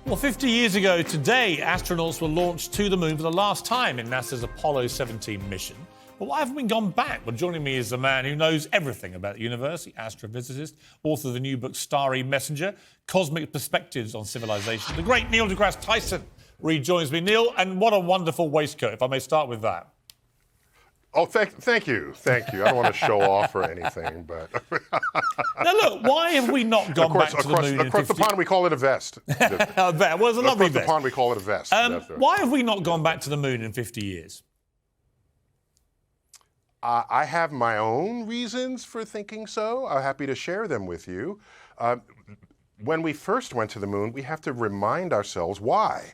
Well, 50 years ago today, astronauts were launched to the moon for the last time in NASA's Apollo 17 mission. But why haven't we gone back? Well, joining me is a man who knows everything about the universe, the astrophysicist, author of the new book Starry Messenger, Cosmic Perspectives on Civilization, the great Neil deGrasse Tyson rejoins me. Neil, and what a wonderful waistcoat, if I may start with that. Oh, thank you. I don't want to show off or anything, but... Now, look, why have we not gone back to the moon? Across the pond, we call it a vest. I bet. Well, it's a lovely vest. Across the pond, we call it a vest. Why have we not gone back to the moon in 50 years? I have my own reasons for thinking so. I'm happy to share them with you. When we first went to the moon, we have to remind ourselves why.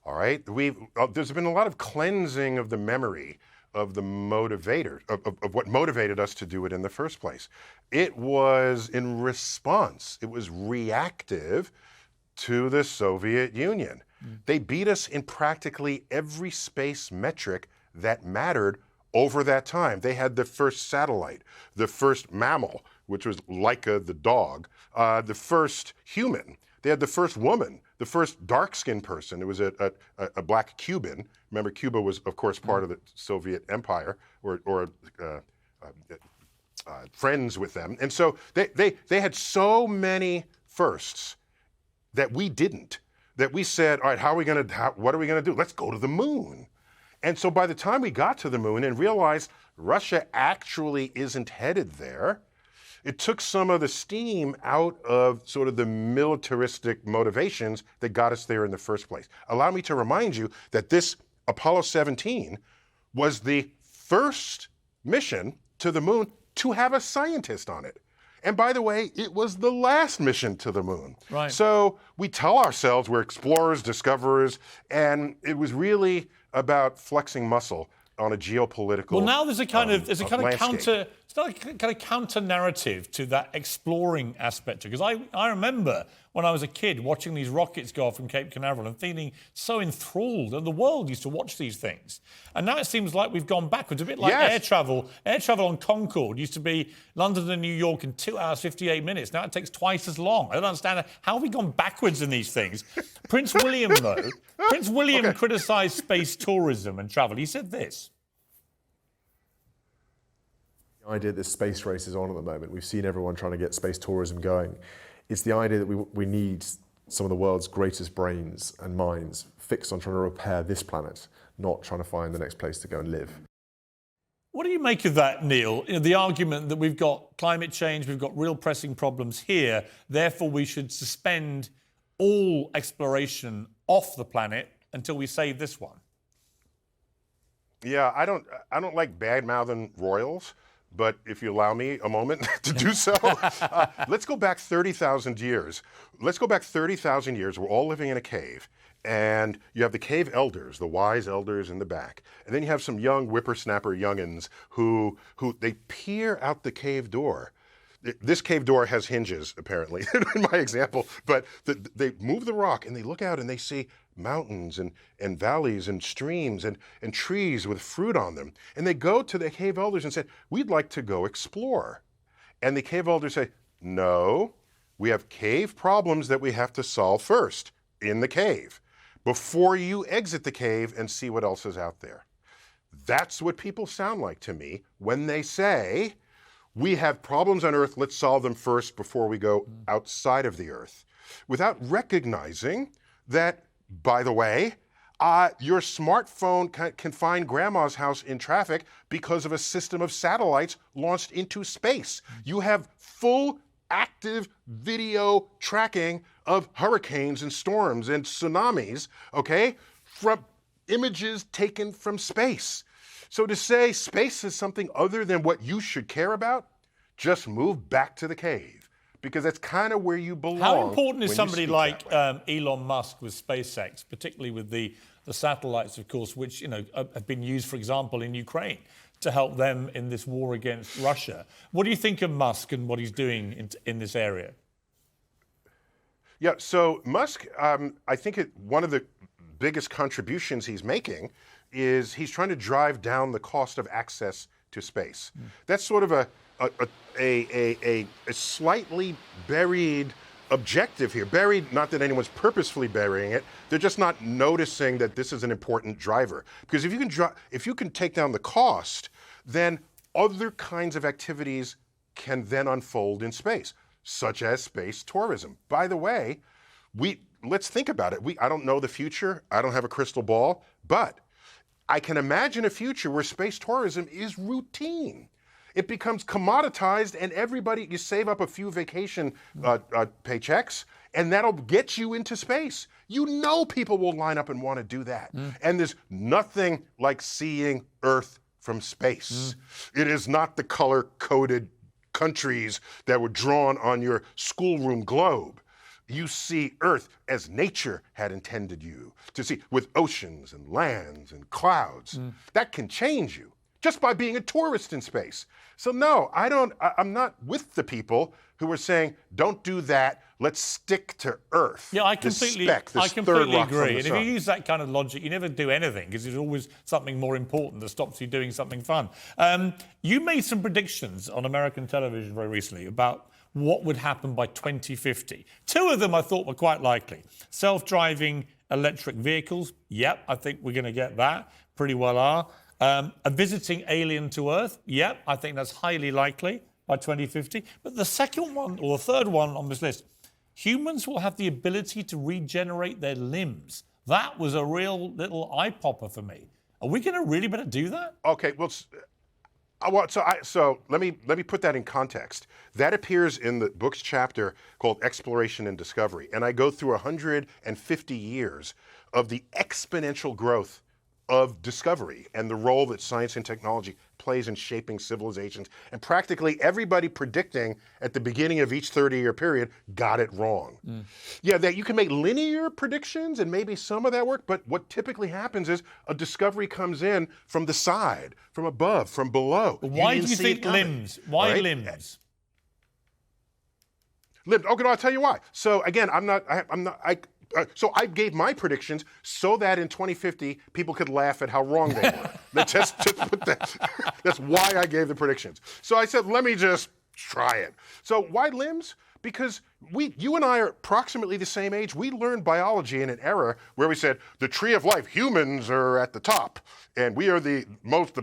All right? There's been a lot of cleansing of the memory of the motivator, of what motivated us to do it in the first place. It was in response, it was reactive to the Soviet Union. They beat us in practically every space metric that mattered over that time. They had the first satellite, the first mammal, which was Laika the dog, the first human. They had the first woman, the first dark-skinned person. It was a black Cuban. Remember, Cuba was, of course, part of the Soviet Empire, or friends with them. And so they had so many firsts that we didn't, that we said, all right, what are we gonna do? Let's go to the moon. And so by the time we got to the moon and realized Russia actually isn't headed there, it took some of the steam out of sort of the militaristic motivations that got us there in the first place. Allow me to remind you that this Apollo 17 was the first mission to the moon to have a scientist on it. And by the way, it was the last mission to the moon. Right. So we tell ourselves we're explorers, discoverers, and it was really about flexing muscle on a geopolitical Well, now there's a kind of landscape. counter narrative to that exploring aspect. Because I remember when I was a kid watching these rockets go off from Cape Canaveral and feeling so enthralled, and the world used to watch these things. And now it seems like we've gone backwards, a bit like air travel. Air travel on Concorde used to be London to New York in 2 hours, 58 minutes. Now it takes twice as long. I don't understand how have we gone backwards in these things. Prince William, though, criticised space tourism and travel. He said this. The idea that this space race is on at the moment, we've seen everyone trying to get space tourism going. It's the idea that we need some of the world's greatest brains and minds fixed on trying to repair this planet, not trying to find the next place to go and live. What do you make of that, Neil? You know, the argument that we've got climate change, we've got real pressing problems here, therefore we should suspend all exploration off the planet until we save this one. Yeah, I don't like bad-mouthing royals. But if you allow me a moment to do so, let's go back 30,000 years. Let's go back 30,000 years. We're all living in a cave. And you have the cave elders, the wise elders in the back. And then you have some young whippersnapper youngins who they peer out the cave door. This cave door has hinges, apparently, in my example. But they move the rock and they look out and they see mountains and valleys and streams and trees with fruit on them. And they go to the cave elders and say, we'd like to go explore. And the cave elders say, no, we have cave problems that we have to solve first in the cave before you exit the cave and see what else is out there. That's what people sound like to me when they say, we have problems on Earth, let's solve them first before we go outside of the Earth, without recognizing that, by the way, your smartphone can find grandma's house in traffic because of a system of satellites launched into space. You have full active video tracking of hurricanes and storms and tsunamis, okay, from images taken from space. So to say space is something other than what you should care about, just move back to the cave, because that's kind of where you belong. How important is somebody like Elon Musk with SpaceX, particularly with the satellites, of course, which have been used, for example, in Ukraine to help them in this war against Russia? What do you think of Musk and what he's doing in this area? Yeah, so Musk, I think one of the biggest contributions he's making is he's trying to drive down the cost of access to space. That's sort of a slightly buried objective here. Buried, not that anyone's purposefully burying it, they're just not noticing that this is an important driver. Because if you can take down the cost, then other kinds of activities can then unfold in space, such as space tourism. By the way, let's think about it. I don't know the future. I don't have a crystal ball, but I can imagine a future where space tourism is routine. It becomes commoditized, and you save up a few vacation paychecks, and that'll get you into space. You know people will line up and want to do that. And there's nothing like seeing Earth from space. It is not the color-coded countries that were drawn on your schoolroom globe. You see Earth as nature had intended you to see, with oceans and lands and clouds. That can change you just by being a tourist in space. So no, I'm not with the people who are saying, don't do that, let's stick to Earth. Yeah, I completely agree. And if you use that kind of logic, you never do anything, because there's always something more important that stops you doing something fun. You made some predictions on American television very recently about what would happen by 2050. Two of them I thought were quite likely. Self-driving electric vehicles, yep, I think we're going to get that, pretty well are. A visiting alien to Earth, yep, I think that's highly likely by 2050. But the second one, or the third one on this list, humans will have the ability to regenerate their limbs. That was a real little eye-popper for me. Are we going to really better do that? Okay, well, so let me put that in context. That appears in the book's chapter called Exploration and Discovery, and I go through 150 years of the exponential growth of discovery and the role that science and technology plays in shaping civilizations. And practically everybody predicting at the beginning of each 30-year period got it wrong. Yeah, that you can make linear predictions and maybe some of that work, but what typically happens is a discovery comes in from the side, from above, from below. Why do you think limbs? Why limbs? Limbs. Okay, no, I'll tell you why. So again, so I gave my predictions so that in 2050 people could laugh at how wrong they were. Just put that. That's why I gave the predictions. So I said, let me just try it. So why limbs? Because you and I are approximately the same age. We learned biology in an era where we said the tree of life, humans are at the top, and we are the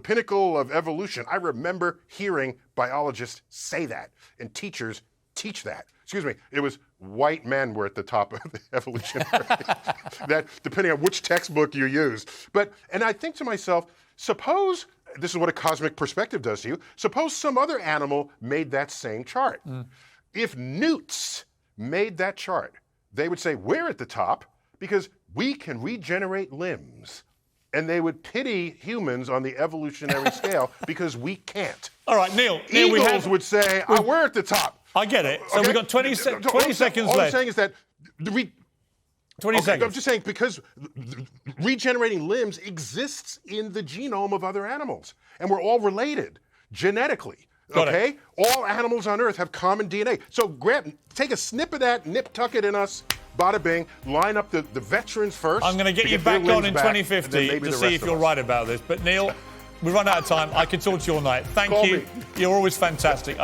pinnacle of evolution. I remember hearing biologists say that, and teachers teach that. Excuse me, it was white men were at the top of the evolutionary, that depending on which textbook you use. And I think to myself, suppose, this is what a cosmic perspective does to you, suppose some other animal made that same chart. If newts made that chart, they would say, we're at the top because we can regenerate limbs. And they would pity humans on the evolutionary scale because we can't. All right, Neil. Eagles would say, we're at the top. I get it. So okay? we've got 20 seconds left. All I'm saying is that 20 seconds. I'm just saying because regenerating limbs exists in the genome of other animals, and we're all related genetically. Okay? All animals on Earth have common DNA. So take a snip of that, tuck it in us, bada bing, line up the veterans first. I'm going to get you back on in 2050 to see if you're right about this. But Neil, we've run out of time. I could talk to you all night. Thank you. You're always fantastic.